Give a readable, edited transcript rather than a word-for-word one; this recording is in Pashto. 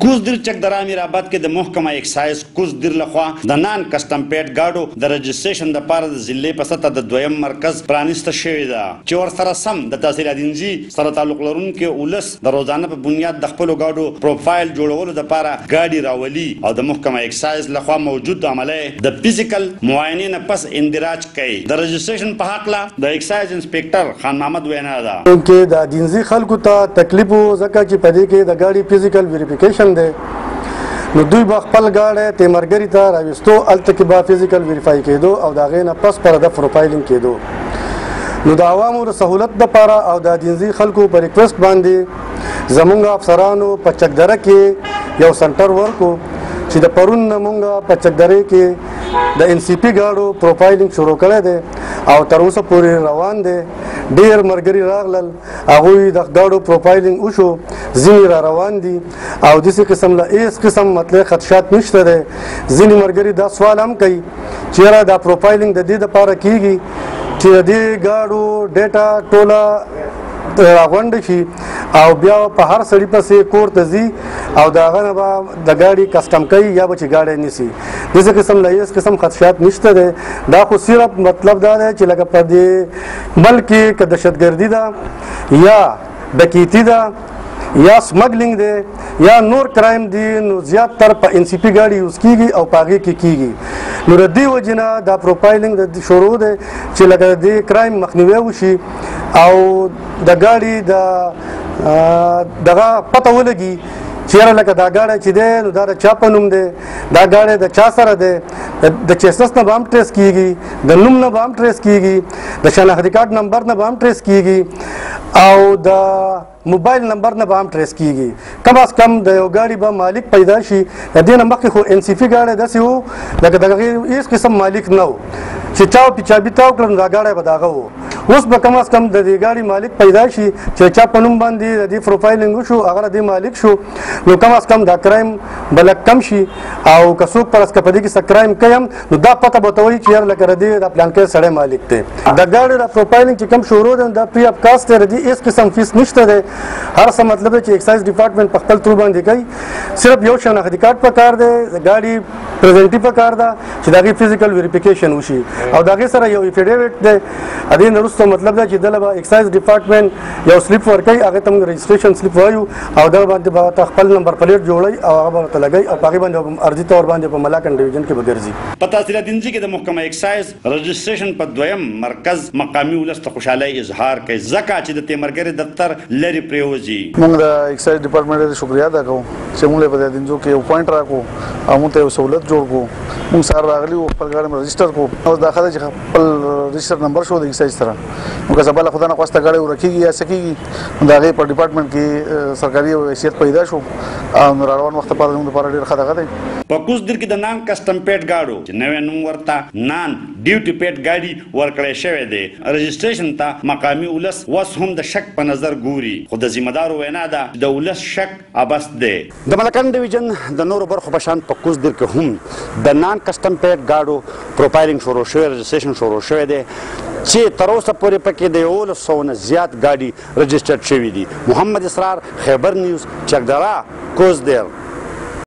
کوزدر چکدره امیرآباد کې د محکمه اکسایز کوزدر لخوا د نان کسٹم پیډ گاډو د رجسټریشن لپاره د ضلع په سطحه د دویم مرکز پرانیسته شوې ده چې ورسره سم د تحصیل ادینځي سره تعلق لرونکي ولس د روزانه په بنیاد د خپلو گاډو پروفایل جوړولو لپاره گاډي راولي او د محکمه اکسایز لخوا موجود عمله د فزیکل معاینې نه پس اندراج کوي. د رجسټریشن په حق د اکسایز انسپکټر خان محمد وینا ده چې د ادینځي خلکو ته تکلیف ځکه چې په دې کې د گاډي فزیکل ویریفیکیشن دی نو دوی به خپل ګاډی تیمرګري ته راوستو هلته کې به فزیکل ویریفای کېدو او د هغې نه پس پر د پروفایلینګ کېدو. نو د عوامو د سهولت دپاره او د ادینځي خلکو په ریکویسټ باندې زمونږ افسرانو په چکدره کې یو سنټر ورکو چې د پرون نه مونږ په چکدرې کې د NCP ګاډو پروفایلینګ شروع کړی دی او تر اوسه پورې روان دی. ډیر مرګري راغلل هغوی د ګاډو پروفایلینګ وشو ځینې را روان دي او داسې قسم له هېڅ قسم مطلب خدشات نشته دی. ځینې مرګري دا سوال هم کوي چې یاره دا پروفایلینګ د دې دپاره کیږي چې د دې ګاډو ډیټا ټوله راغونډ شي او بیا په هر سړي پسې کور ته ځي او د هغه نه به د ګاډي کسټم کوي یا به چې ګاډی نیسي. داسې قسم له هېڅ قسم خدشات نشته دی. دا خو صرف مطلب دا دی چې لکه په دې ملک کې که دهشتګردي ده یا ډکیتي ده یا سمګلینګ دی یا نور کرایم دی نو زیاتتر په NCP ګاډي یوز کیږي او په هغې کې کیږي. نو د دې وجې نه دا پروفایلینګ د شروع دی چې لکه د دې کرایم مخنیوی وشي او د ګاډي د دغه پته ولګي چې یاره لکه دا ګاډی چې دی نو دا د چا په نوم دی دا ګاډی د چا سره دی د چیسس نه به هم ټریس کیږي د نوم نه به هم ټریس کیږي د شناختی کارت نمبر نه به هم ټریس کیږي او د موبایل نمبر نه به هم ټریس کیږي. کم از کم د یو ګاډي به مالک پیدا شي. د دې نه مخکې خو NCP ګاډی داسې و لکه د هغې هېڅ قسم مالک نه و چې چا په چابي تاو کړل نو دا ګاډی به د هغه و. اوس به کم از کم د دې ګاډي مالک پیدا شي چې چا په نوم باندې د دې پروفایلینګ وشو هغه د دې مالک شو نو کم از کم دا کرایم به لږ کم شي او که څوک پر که په دې کې څه کرایم کوي هم نو دا پته به ورته وایي چې یاره لکه د دې د پلانکي سړی مالک دی. د ګاډي د پروفایلینګ چې کوم شروع دی دا فری اف کاسټ دی. د دې هېڅ قسم فیس نشته دی. هر څه مطلب دی چې اکسایز ډپارټمنټ په خپل تور باندې کوي. صرف یو شناختی کارت پکار دی د ګاډي پریزنټي پکار ده چې د هغې فزیکل ویریفیکیشن وشي او د هغې سره یو افیډیویټ دی. د دې نه وروسته مطلب دی چې دله به اکسایز ډپارټمنټ یو سلیپ ورکوي هغې ته موږ رجسټریشن سلیپ وایو او دغه باندې به خپل نمبر پلیټ جوړوي او هغه به ورته لګوي او په هغې باندې ارضي طور باندې په ملاکنډ ډویژن کې به ګرځي. په تحصیل ادینځي کې د محکمه اکسایز رجسټریشن په دویم مرکز مقامي ولس ته خوشحالۍ اظهار کوي ځکه چې د تیمرګري دفتر لرې پرېوځي. موږ د اکسایز ډپارټمنټ ډېر شکریا ادا کوو چې موږ له په دې ادینځو کې یو پوینټ راکړو او موږ ته یو سهولت جوړ کړو. موږ سهار راغلي وو خپل ګاډی مې رجسټر کړو اوس دا ښه ده چې خپل رجسټر نمبر شو د اکسایز سره نو که سبا له خدا نه خواسته ګاډی ورکېږي یا څه کېږي نو د هغې په ډپارټمنټ کې سرکاري حیثیت پیدا شو او نو را روان وخت لپاره زموږ لپاره ډېر ښه دغه دی. په کوزدر کې د نان کسټم پیډ ګاډو چې نوی نوم ورته نان ډیوټي پیډ ګاډي ورکړی شوی دی رجسټریشن ته مقامي ولس اوس هم د شک په نظر ګوري خو د ذمهدارو وینا ده چې د ولس شک ابس دی. د ملاکنډ ډویژن د نورو برخو په شان په کوزدر کې هم د نان کسټم پیډ ګاډو پروفایلینګ شروع شوی رجسټریشن شروع شوی دی چې تر اوسه پورې پکې د 1100 نه زیات ګاډي رجسټرډ شوي دي. محمد اسرار خیبر نیوز چکدره کوزدر.